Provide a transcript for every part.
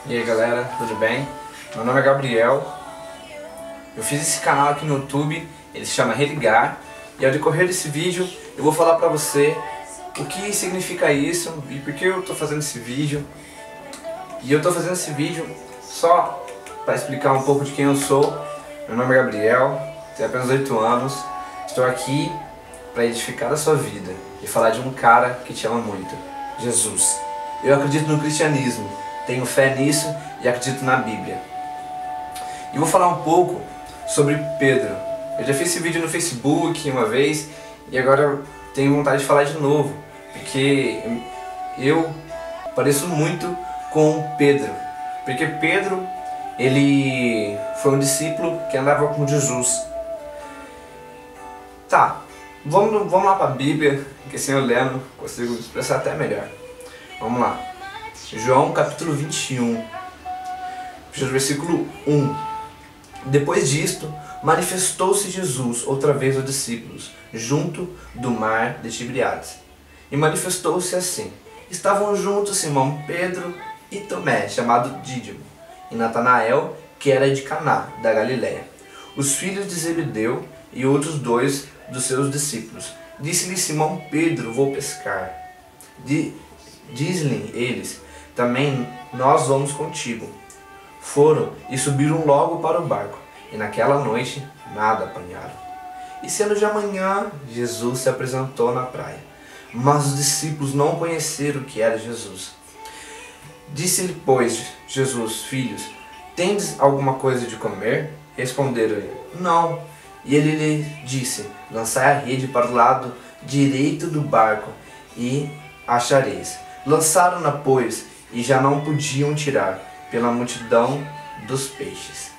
E aí galera, tudo bem? Meu nome é Gabriel. Eu fiz esse canal aqui no YouTube, ele se chama Religar. E ao decorrer desse vídeo eu vou falar pra você o que significa isso e por que eu tô fazendo esse vídeo. E eu tô fazendo esse vídeo só para explicar um pouco de quem eu sou. Meu nome é Gabriel, tenho apenas 8 anos. Estou aqui para edificar a sua vida e falar de um cara que te ama muito, Jesus. Eu acredito no cristianismo, tenho fé nisso e acredito na Bíblia. E vou falar um pouco sobre Pedro. Eu já fiz esse vídeo no Facebook uma vez e agora eu tenho vontade de falar de novo, porque eu pareço muito com Pedro. Porque Pedro, ele foi um discípulo que andava com Jesus. Tá, vamos lá para a Bíblia, que assim eu lendo consigo expressar até melhor. Vamos lá. João capítulo 21, versículo 1. Depois disto, manifestou-se Jesus outra vez aos discípulos, junto do mar de Tiberíades. E manifestou-se assim. Estavam juntos Simão Pedro e Tomé, chamado Dídimo, e Natanael, que era de Caná, da Galiléia, os filhos de Zebedeu e outros dois dos seus discípulos. Disse-lhe Simão Pedro: vou pescar. Diz-lhe eles: também nós vamos contigo. Foram e subiram logo para o barco, e naquela noite nada apanharam. E sendo já manhã, Jesus se apresentou na praia, mas os discípulos não conheceram que era Jesus. Disse-lhe, pois, Jesus: filhos, tendes alguma coisa de comer? Responderam-lhe: não. E ele lhe disse: lançai a rede para o lado direito do barco, e achareis. Lançaram-na, pois, e já não podiam tirar, pela multidão dos peixes.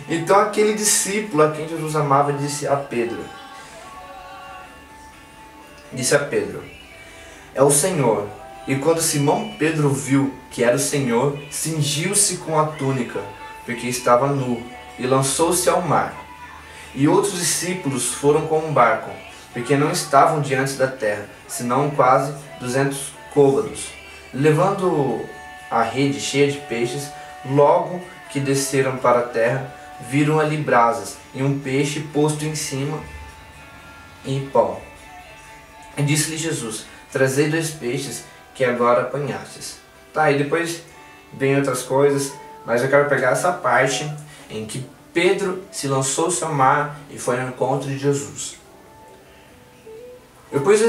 Então aquele discípulo a quem Jesus amava disse a Pedro: é o Senhor. E quando Simão Pedro viu que era o Senhor, cingiu-se com a túnica, porque estava nu, e lançou-se ao mar. E outros discípulos foram com o barco, porque não estavam diante da terra, senão quase 200 côvados. Levando a rede cheia de peixes, logo que desceram para a terra, viram ali brasas e um peixe posto em cima e pão. E disse-lhe Jesus: trazei 2 peixes que agora apanhastes. Tá, e depois vem outras coisas, mas eu quero pegar essa parte em que Pedro se lançou-se ao mar e foi ao encontro de Jesus. Eu pus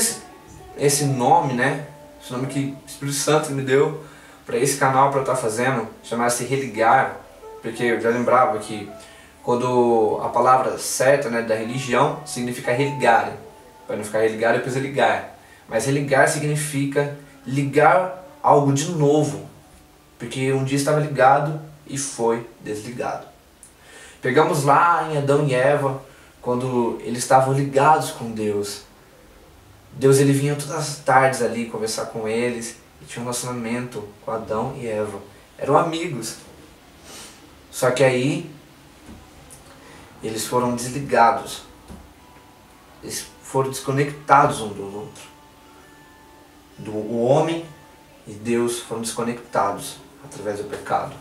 esse nome, né? Esse nome que o Espírito Santo me deu para esse canal para eu estar fazendo, chamar-se Religar, porque eu já lembrava que quando a palavra certa, né, da religião significa religar, para não ficar religar depois é ligar, mas religar significa ligar algo de novo, porque um dia estava ligado e foi desligado. Pegamos lá em Adão e Eva, quando eles estavam ligados com Deus. Deus, ele vinha todas as tardes ali conversar com eles e tinha um relacionamento com Adão e Eva. Eram amigos. Só que aí eles foram desligados. Eles foram desconectados um do outro. O homem e Deus foram desconectados através do pecado.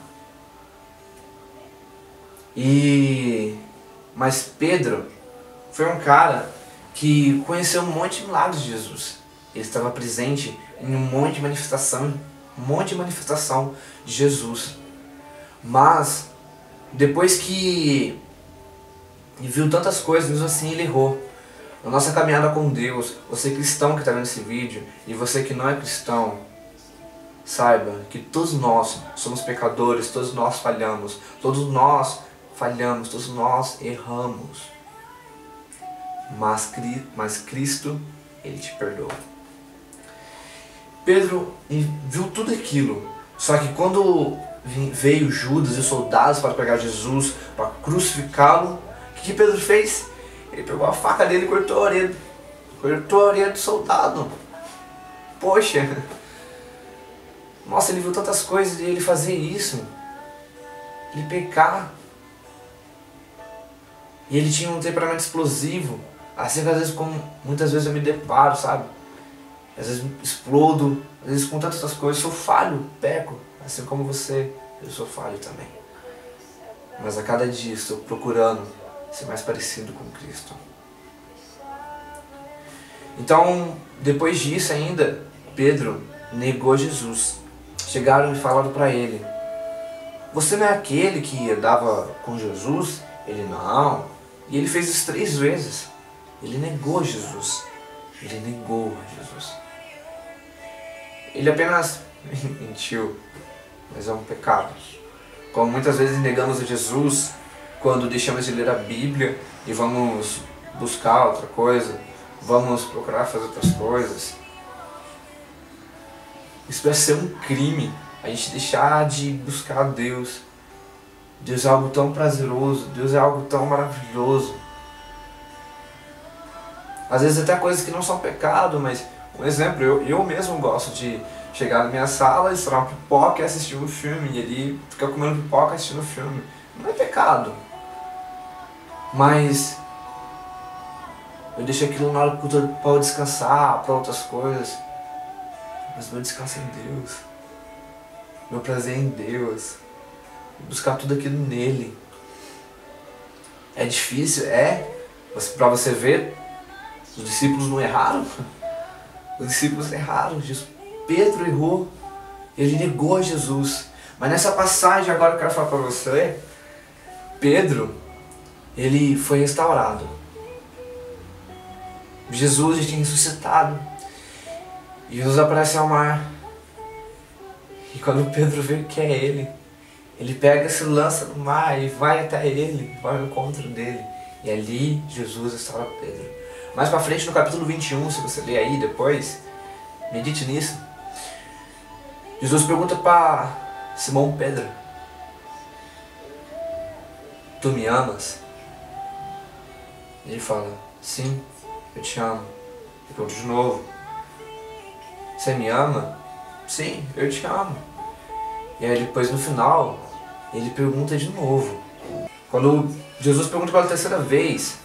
Mas Pedro foi um cara que conheceu um monte de milagres de Jesus. Ele estava presente em um monte de manifestação de Jesus. Mas depois que viu tantas coisas, mesmo assim ele errou. Na nossa caminhada com Deus, você cristão que está vendo esse vídeo e você que não é cristão, saiba que todos nós somos pecadores, todos nós falhamos, todos nós erramos. Mas Cristo, ele te perdoa. Pedro viu tudo aquilo, só que quando veio Judas e os soldados para pegar Jesus, para crucificá-lo, o que Pedro fez? Ele pegou a faca dele e cortou a orelha do soldado. Poxa! Nossa, ele viu tantas coisas e ele fazer isso, ele pecar. E ele tinha um temperamento explosivo, assim que às vezes, muitas vezes eu me deparo, sabe? Às vezes explodo, às vezes com tantas coisas, sou falho, peco, assim como você. eu sou falho também. Mas a cada dia estou procurando ser mais parecido com Cristo. Então, depois disso ainda, Pedro negou Jesus. Chegaram e falaram para ele: você não é aquele que andava com Jesus? Ele: não. E ele fez isso 3 vezes. Ele negou Jesus. Ele negou Jesus. Ele apenas mentiu, mas é um pecado. Como muitas vezes negamos a Jesus quando deixamos de ler a Bíblia e vamos buscar outra coisa, vamos procurar fazer outras coisas. Isso vai ser um crime, a gente deixar de buscar Deus. Deus é algo tão prazeroso, Deus é algo tão maravilhoso. Às vezes até coisas que não são pecado, mas um exemplo, eu mesmo gosto de chegar na minha sala, estourar uma pipoca e assistir um filme, e ali ficar comendo pipoca assistindo o filme. Não é pecado. Mas eu deixo aquilo na hora para eu descansar, para outras coisas. Mas meu descanso é em Deus. Meu prazer é em Deus. Buscar tudo aquilo nele. É difícil? É. Para você ver, os discípulos não erraram. Os discípulos erraram. Pedro errou. Ele negou a Jesus. Mas nessa passagem agora eu quero falar para você, Pedro, ele foi restaurado. Jesus já tinha ressuscitado. E Jesus aparece ao mar. E quando Pedro vê que é ele pega, se lança no mar e vai até ele, vai ao encontro dele. E ali Jesus restaura Pedro. Mais pra frente no capítulo 21, se você ler aí depois, medite nisso. Jesus pergunta para Simão Pedro: tu me amas? E ele fala: sim, eu te amo. Ele pergunta de novo: você me ama? Sim, eu te amo. E aí depois no final, ele pergunta de novo. Quando Jesus pergunta pela 3ª vez: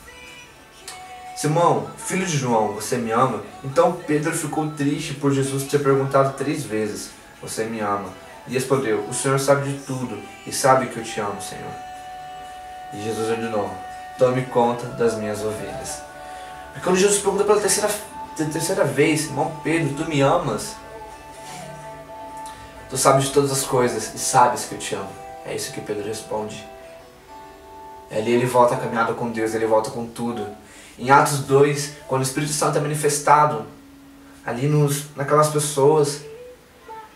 Simão, filho de João, você me ama? Então Pedro ficou triste por Jesus ter perguntado 3 vezes: você me ama? E respondeu: o Senhor sabe de tudo e sabe que eu te amo, Senhor. E Jesus de novo: tome conta das minhas ovelhas. E quando Jesus pergunta pela terceira vez: Simão Pedro, tu me amas? Tu sabes de todas as coisas e sabes que eu te amo. É isso que Pedro responde. Ali ele volta a caminhada com Deus, ele volta com tudo. Em Atos 2, quando o Espírito Santo é manifestado, ali naquelas pessoas,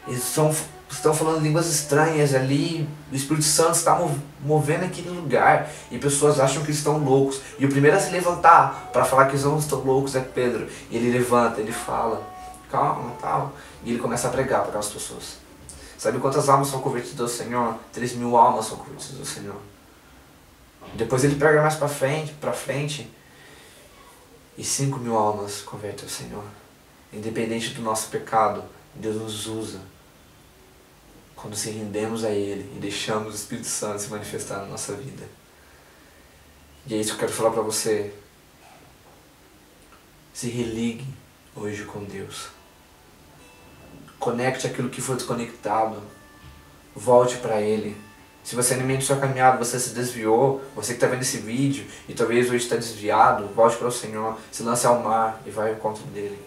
eles estão falando línguas estranhas ali, o Espírito Santo está movendo aquele lugar, e pessoas acham que eles estão loucos. E o primeiro a se levantar para falar que eles não estão loucos é Pedro. E ele levanta, ele fala: calma, tal. E ele começa a pregar para aquelas pessoas. Sabe quantas almas são convertidas ao Senhor? 3.000 almas são convertidas ao Senhor. Depois ele prega mais para frente, e 5.000 almas convertem ao Senhor. Independente do nosso pecado, Deus nos usa quando se rendemos a Ele e deixamos o Espírito Santo se manifestar na nossa vida. E é isso que eu quero falar para você. Se religue hoje com Deus. Conecte aquilo que foi desconectado. Volte para Ele. Se você é inimigo da sua caminhada, você se desviou, você que está vendo esse vídeo e talvez hoje está desviado, volte para o Senhor, se lance ao mar e vai ao encontro dele.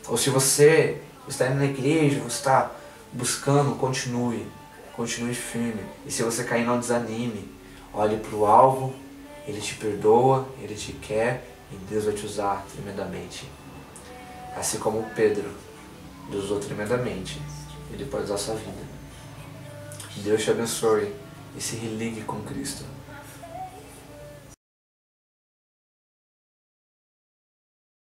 Ou se você está indo na igreja, você está buscando, continue firme. E se você cair, não desanime. Olhe para o alvo, Ele te perdoa, Ele te quer e Deus vai te usar tremendamente. Assim como Pedro, Deus usou tremendamente, Ele pode usar a sua vida. Deus te abençoe e se religue com Cristo.